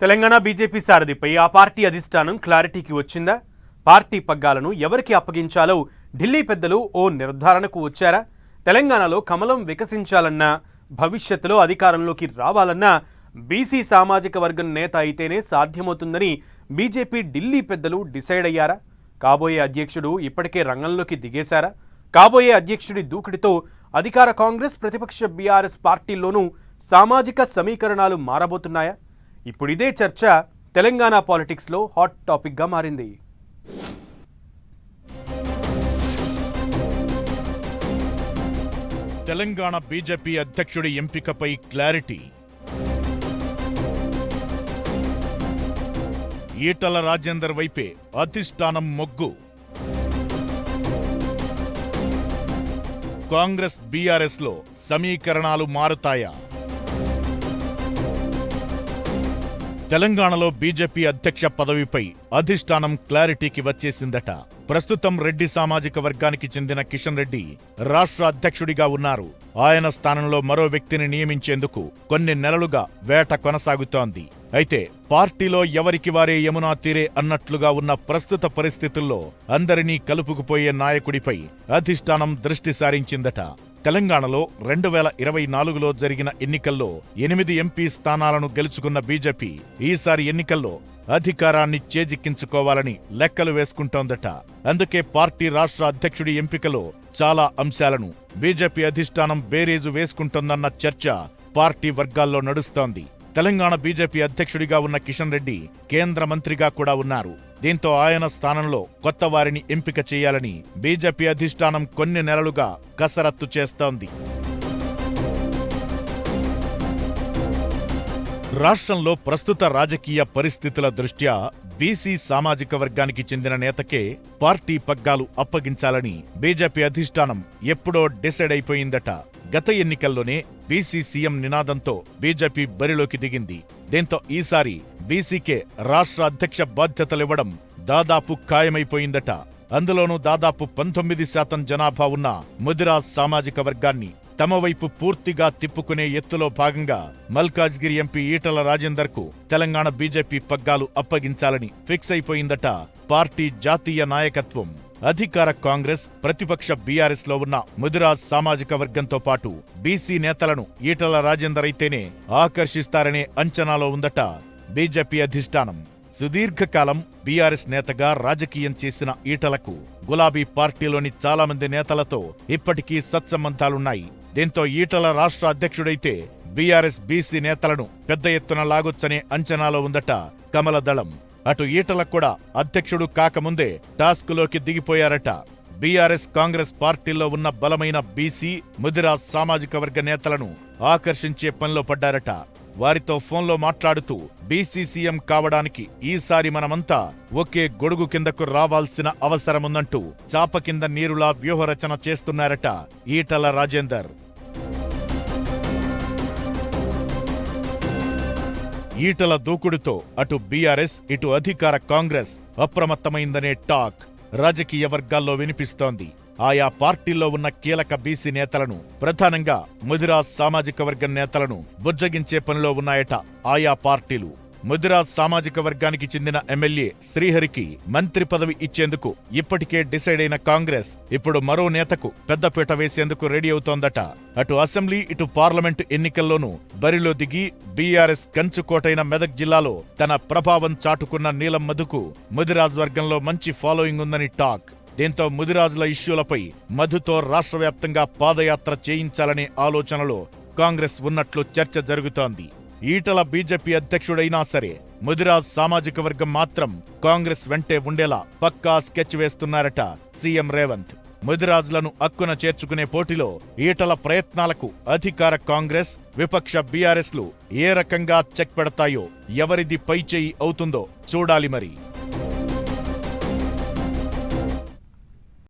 Telangana BJP సారథిపై ఆ party అధిష్టానం క్లారిటీకి వచ్చిందా? పార్టీ పగ్గాలను ఎవరికి అప్పగించాలో ఢిల్లీ పెద్దలు ఓ నిర్ధారణకు వచ్చారా? తెలంగాణలో కమలం వికసించాలన్నా, భవిష్యత్తులో అధికారంలోకి రావాలన్నా బీసీ సామాజిక వర్గం నేత అయితేనే సాధ్యమవుతుందని బీజేపీ ఢిల్లీ పెద్దలు డిసైడ్ అయ్యారా? కాబోయే అధ్యక్షుడు ఇప్పటికే రంగంలోకి దిగేశారా? కాబోయే అధ్యక్షుడి దూకుడితో అధికార కాంగ్రెస్, ప్రతిపక్ష బీఆర్ఎస్ పార్టీల్లోనూ సామాజిక సమీకరణాలు మారబోతున్నాయా? ఇప్పుడు ఇదే చర్చ తెలంగాణ పాలిటిక్స్లో హాట్ టాపిక్గా మారింది. తెలంగాణ బీజేపీ అధ్యక్షుడి ఎంపికపై క్లారిటీ. ఈటల రాజేందర్ వైపే అధిష్టానం మొగ్గు. కాంగ్రెస్ బీఆర్ఎస్లో సమీకరణాలు మారుతాయా? తెలంగాణలో బీజేపీ అధ్యక్ష పదవిపై అధిష్టానం క్లారిటీకి వచ్చేసిందట. ప్రస్తుతం రెడ్డి సామాజిక వర్గానికి చెందిన కిషన్ రెడ్డి రాష్ట్ర అధ్యక్షుడిగా ఉన్నారు. ఆయన స్థానంలో మరో వ్యక్తిని నియమించేందుకు కొన్ని నెలలుగా వేట కొనసాగుతోంది. అయితే పార్టీలో ఎవరికి వారే యమునా తీరే అన్నట్లుగా ఉన్న ప్రస్తుత పరిస్థితుల్లో అందరినీ కలుపుకుపోయే నాయకుడిపై అధిష్టానం దృష్టి సారించిందట. తెలంగాణలో 2024లో జరిగిన ఎన్నికల్లో 8 ఎంపీ స్థానాలను గెలుచుకున్న బీజేపీ ఈసారి ఎన్నికల్లో అధికారాన్ని చేజిక్కించుకోవాలని లెక్కలు వేసుకుంటోందట. అందుకే పార్టీ రాష్ట్ర అధ్యక్షుడి ఎంపికలో చాలా అంశాలను బీజేపీ అధిష్టానం బేరీజు వేసుకుంటోందన్న చర్చ పార్టీ వర్గాల్లో నడుస్తోంది. తెలంగాణ బీజేపీ అధ్యక్షుడిగా ఉన్న కిషన్ రెడ్డి కేంద్ర మంత్రిగా కూడా ఉన్నారు. దీంతో ఆయన స్థానంలో కొత్త వారిని ఎంపిక చేయాలని బీజేపీ అధిష్టానం కొన్ని నెలలుగా కసరత్తు చేస్తోంది. రాష్ట్రంలో ప్రస్తుత రాజకీయ పరిస్థితుల దృష్ట్యా బీసీ సామాజిక వర్గానికి చెందిన నేతకే పార్టీ పగ్గాలు అప్పగించాలని బీజేపీ అధిష్టానం ఎప్పుడో డిసైడ్ అయిపోయిందట. గత ఎన్నికల్లోనే బీసీ సీఎం నినాదంతో బీజేపీ బరిలోకి దిగింది. దీంతో ఈసారి బీసీకే రాష్ట్ర అధ్యక్ష బాధ్యతలివ్వడం దాదాపు ఖాయమైపోయిందట. అందులోనూ దాదాపు 19% జనాభా ఉన్న ముదిరాజ్ సామాజిక వర్గాన్ని తమ వైపు పూర్తిగా తిప్పుకునే ఎత్తులో భాగంగా మల్కాజ్గిరి ఎంపీ ఈటల రాజేందర్ కు తెలంగాణ బీజేపీ పగ్గాలు అప్పగించాలని ఫిక్స్ అయిపోయిందట పార్టీ జాతీయ నాయకత్వం. అధికార కాంగ్రెస్, ప్రతిపక్ష బీఆర్ఎస్ లో ఉన్న ముదిరాజ్ సామాజిక వర్గంతో పాటు బీసీ నేతలను ఈటల రాజేందర్ అయితేనే ఆకర్షిస్తారనే అంచనాలో ఉందట బీజేపీ అధిష్టానం. సుదీర్ఘకాలం బీఆర్ఎస్ నేతగా రాజకీయం చేసిన ఈటలకు గులాబీ పార్టీలోని చాలా మంది నేతలతో ఇప్పటికీ సత్సంబంధాలున్నాయి. దీంతో ఈటల రాష్ట్ర అధ్యక్షుడైతే బీఆర్ఎస్ బీసీ నేతలను పెద్ద ఎత్తున లాగొచ్చనే అంచనాలో ఉందట కమల దళం. అటు ఈటల కూడా అధ్యక్షుడు కాకముందే టాస్కులోకి దిగిపోయారట. బీఆర్ఎస్, కాంగ్రెస్ పార్టీల్లో ఉన్న బలమైన బీసీ, ముదిరాజ్ సామాజిక వర్గ నేతలను ఆకర్షించే పనిలో పడ్డారట. వారితో ఫోన్లో మాట్లాడుతూ బీసీ సీఎం కావడానికి ఈసారి మనమంతా ఒకే గొడుగు కిందకు రావాల్సిన అవసరముందంటూ చాప కింద నీరులా వ్యూహరచన చేస్తున్నారట ఈటల రాజేందర్. ఈటల దూకుడుతో అటు బీఆర్ఎస్, ఇటు అధికార కాంగ్రెస్ అప్రమత్తమైందనే టాక్ రాజకీయ వర్గాల్లో వినిపిస్తోంది. ఆయా పార్టీల్లో ఉన్న కీలక బీసీ నేతలను, ప్రధానంగా ముదిరాజ్ సామాజిక వర్గం నేతలను బుజ్జగించే పనిలో ఉన్నాయట ఆయా పార్టీలు. ముదిరాజ్ సామాజిక వర్గానికి చెందిన ఎమ్మెల్యే శ్రీహరికి మంత్రి పదవి ఇచ్చేందుకు ఇప్పటికే డిసైడ్ అయిన కాంగ్రెస్ ఇప్పుడు మరో నేతకు పెద్దపీట వేసేందుకు రెడీ అవుతోందట. అటు అసెంబ్లీ, ఇటు పార్లమెంటు ఎన్నికల్లోనూ బరిలో దిగి బీఆర్ఎస్ కంచుకోటైన మెదక్ జిల్లాలో తన ప్రభావం చాటుకున్న నీలం మధుకు ముదిరాజ్ వర్గంలో మంచి ఫాలోయింగ్ ఉందని టాక్. దీంతో ముదిరాజుల ఇష్యూలపై మధుతో రాష్ట్ర వ్యాప్తంగా పాదయాత్ర చేయించాలనే ఆలోచనలో కాంగ్రెస్ ఉన్నట్లు చర్చ జరుగుతోంది. ఈటల బీజేపీ అధ్యక్షుడైనా సరే ముదిరాజ్ సామాజిక వర్గం మాత్రం కాంగ్రెస్ వెంటే ఉండేలా పక్కా స్కెచ్ వేస్తున్నారట సీఎం రేవంత్. ముదిరాజులను అక్కున చేర్చుకునే పోటీలో ఈటల ప్రయత్నాలకు అధికార కాంగ్రెస్, విపక్ష బీఆర్ఎస్లు ఏ రకంగా చెక్ పెడతాయో, ఎవరిది పైచేయి అవుతుందో చూడాలి మరి.